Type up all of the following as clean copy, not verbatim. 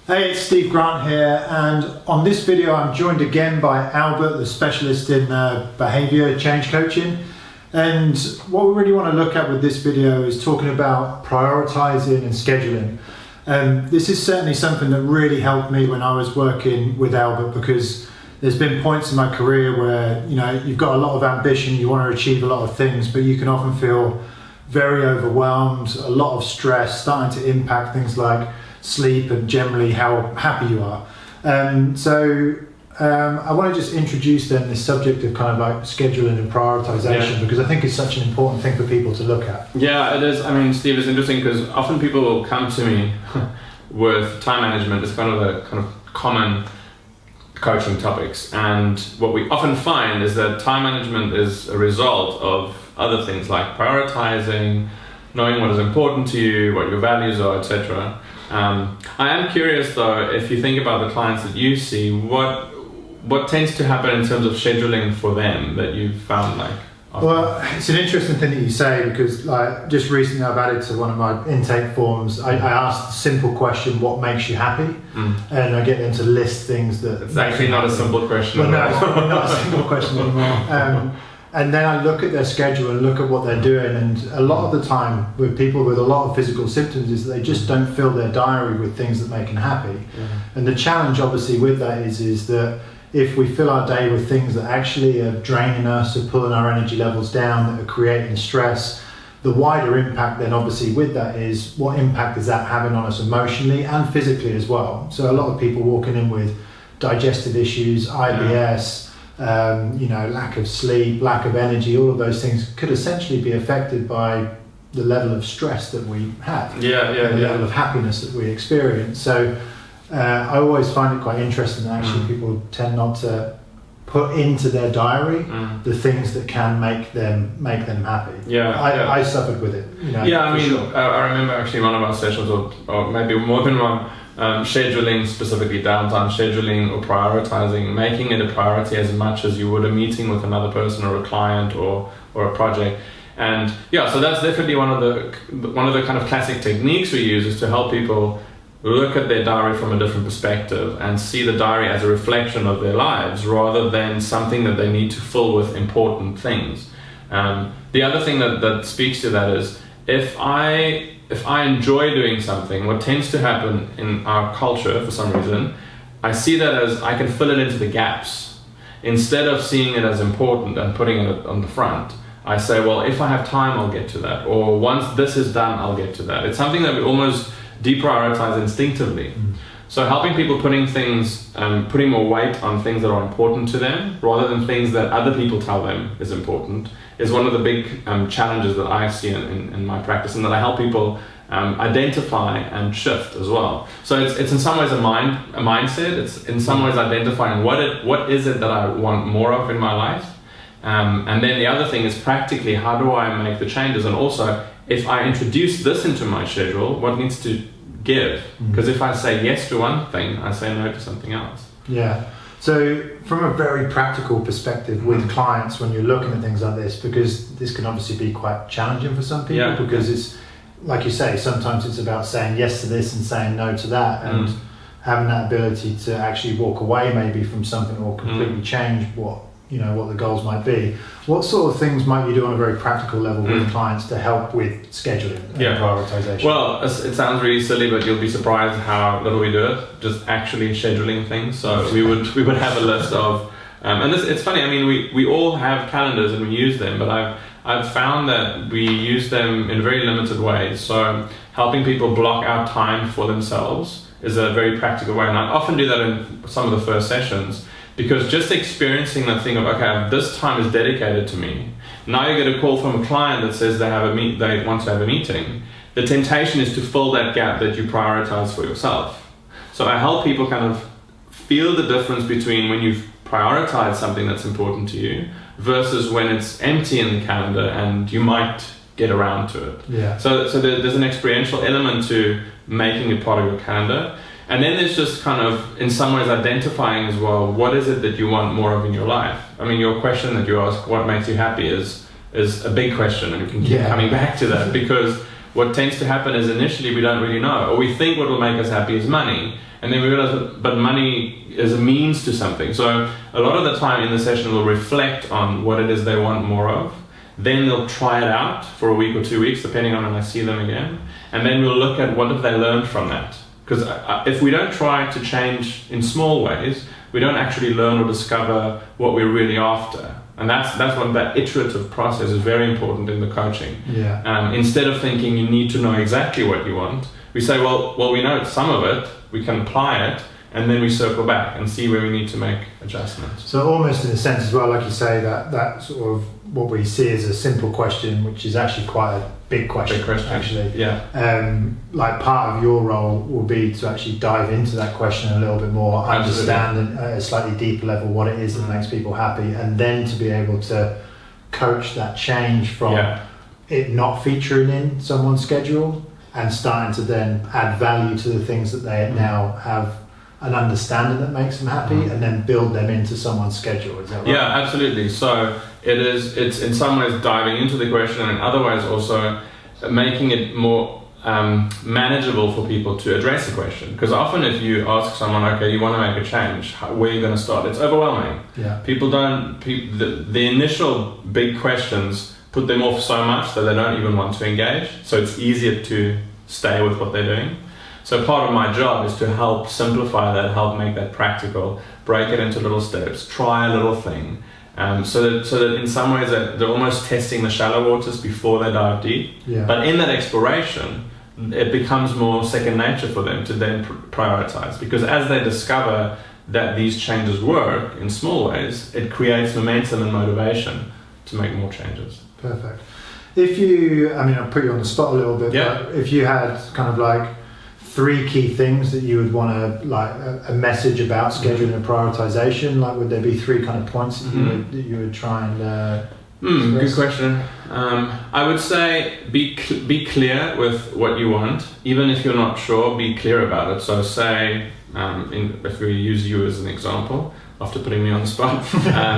Hey, it's Steve Grant here, and on this video I'm joined again by Albert, the specialist in behaviour change coaching. And what we really want to look at with this video is talking about prioritising and scheduling. This is certainly something that really helped me when I was working with Albert, because there's been points in my career where you've got a lot of ambition, you want to achieve a lot of things, but you can often feel very overwhelmed, a lot of stress starting to impact things like sleep and generally how happy you are. I want to just introduce then this subject of kind of like scheduling and prioritization, because I think it's such an important thing for people to look at. Yeah, it is. I mean, Steve, it's interesting because often people will come to me with time management as kind of a common coaching topics, and what we often find is that time management is a result of other things like prioritizing, knowing what is important to you, what your values are, etc. I am curious though, if you think about the clients that you see, what tends to happen in terms of scheduling for them that you've found like? Well, it's an interesting thing that you say, because like just recently I've added to one of my intake forms, I asked the simple question, what makes you happy? And I get them to list things that... It's actually not a simple question. Well, no, it's probably not a simple question anymore. And then I look at their schedule and look at what they're doing, and a lot of the time with people with a lot of physical symptoms is that they just don't fill their diary with things that make them happy. And the challenge obviously with that is that if we fill our day with things that actually are draining us, are pulling our energy levels down, that are creating stress, the wider impact then obviously with that is what impact is that having on us emotionally and physically as well. So a lot of people walking in with digestive issues, IBS, lack of sleep, lack of energy, all of those things could essentially be affected by the level of stress that we have, the level of happiness that we experience. So I always find it quite interesting that actually people tend not to put into their diary the things that can make them happy. I suffered with it. I remember actually one of our sessions, or maybe more than one, scheduling, specifically downtime scheduling or prioritizing, making it a priority as much as you would a meeting with another person or a client or a project. And so that's definitely one of the kind of classic techniques we use, is to help people look at their diary from a different perspective and see the diary as a reflection of their lives rather than something that they need to fill with important things. The other thing that speaks to that is if I enjoy doing something, what tends to happen in our culture for some reason, I see that as I can fill it into the gaps. Instead of seeing it as important and putting it on the front, I say, well, if I have time, I'll get to that. Or once this is done, I'll get to that. It's something that we almost deprioritize instinctively. So helping people putting more weight on things that are important to them rather than things that other people tell them is important is one of the big challenges that I see in my practice, and that I help people identify and shift as well. So it's in some ways a mindset. It's in some ways identifying what is it that I want more of in my life, and then the other thing is practically how do I make the changes, and also if I introduce this into my schedule, what needs to give? Because if I say yes to one thing, I say no to something else. Yeah. So from a very practical perspective with clients, when you're looking at things like this, because this can obviously be quite challenging for some people, because it's, like you say, sometimes it's about saying yes to this and saying no to that, and having that ability to actually walk away maybe from something or completely change what the goals might be. What sort of things might you do on a very practical level with clients to help with scheduling and prioritization? Well, it sounds really silly, but you'll be surprised how little we do it, just actually scheduling things. So we would have a list of, and it's funny, I mean, we all have calendars and we use them, but I've found that we use them in very limited ways. So helping people block out time for themselves is a very practical way, and I often do that in some of the first sessions. Because just experiencing that thing of, okay, this time is dedicated to me. Now you get a call from a client that says they want to have a meeting. The temptation is to fill that gap that you prioritize for yourself. So I help people kind of feel the difference between when you've prioritized something that's important to you versus when it's empty in the calendar and you might get around to it. Yeah. So there's an experiential element to making it part of your calendar. And then there's just kind of, in some ways, identifying as well, what is it that you want more of in your life? I mean, your question that you ask, what makes you happy, is a big question, and you can keep coming back to that, because what tends to happen is initially we don't really know, or we think what will make us happy is money, and then we realize but money is a means to something. So a lot of the time in the session we'll reflect on what it is they want more of. Then they'll try it out for a week or 2 weeks, depending on when I see them again. And then we'll look at what have they learned from that. Because if we don't try to change in small ways, we don't actually learn or discover what we're really after. And that's what that iterative process is very important in the coaching. Yeah. Instead of thinking you need to know exactly what you want, we say, well, we know some of it, we can apply it, and then we circle back and see where we need to make adjustments. So almost in a sense as well, like you say, that sort of what we see as a simple question, which is actually quite a big question. Actually. Yeah. Like part of your role will be to actually dive into that question a little bit more, understand at a slightly deeper level what it is that makes people happy, and then to be able to coach that change from it not featuring in someone's schedule and starting to then add value to the things that they now have an understanding that makes them happy, and then build them into someone's schedule. Is that right? Yeah, absolutely. So it's in some ways diving into the question, and in other ways also making it more manageable for people to address the question. Because often if you ask someone, okay, you want to make a change, where are you going to start? It's overwhelming. Yeah. The initial big questions put them off so much that they don't even want to engage. So it's easier to stay with what they're doing. So part of my job is to help simplify that, help make that practical, break it into little steps, try a little thing, so that in some ways they're almost testing the shallow waters before they dive deep. Yeah. But in that exploration, it becomes more second nature for them to then prioritize, because as they discover that these changes work in small ways, it creates momentum and motivation to make more changes. Perfect. If you, I'll put you on the spot a little bit, but if you had kind of like 3 key things that you would want to, like a message about scheduling and prioritization, like would there be 3 kind of points that you would try and good question. I would say be clear with what you want, even if you're not sure, be clear about it. So say, if we use you as an example, after putting me on the spot,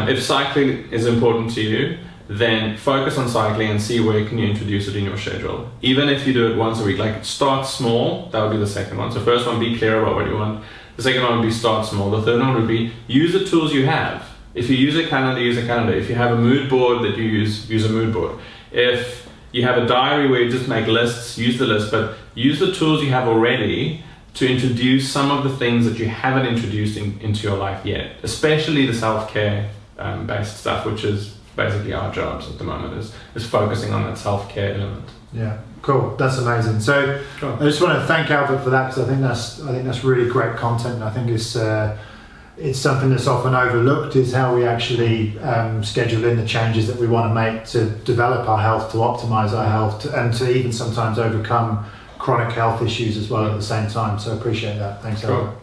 if cycling is important to you, then focus on cycling and see where can you introduce it in your schedule. Even if you do it once a week, like start small, that would be the second one. So first one, be clear about what you want. The second one would be start small. The third one would be use the tools you have. If you use a calendar, use a calendar. If you have a mood board that you use a mood board. If you have a diary where you just make lists, use the list, but use the tools you have already to introduce some of the things that you haven't introduced into your life yet, especially the self-care based stuff, which is basically our jobs at the moment, is focusing on that self-care element. Yeah, cool. That's amazing. So cool. I just want to thank Albert for that, because I think that's really great content, and I think it's something that's often overlooked, is how we actually schedule in the changes that we want to make to develop our health, to optimize our health, and to even sometimes overcome chronic health issues as well at the same time. So I appreciate that. Thanks, Albert.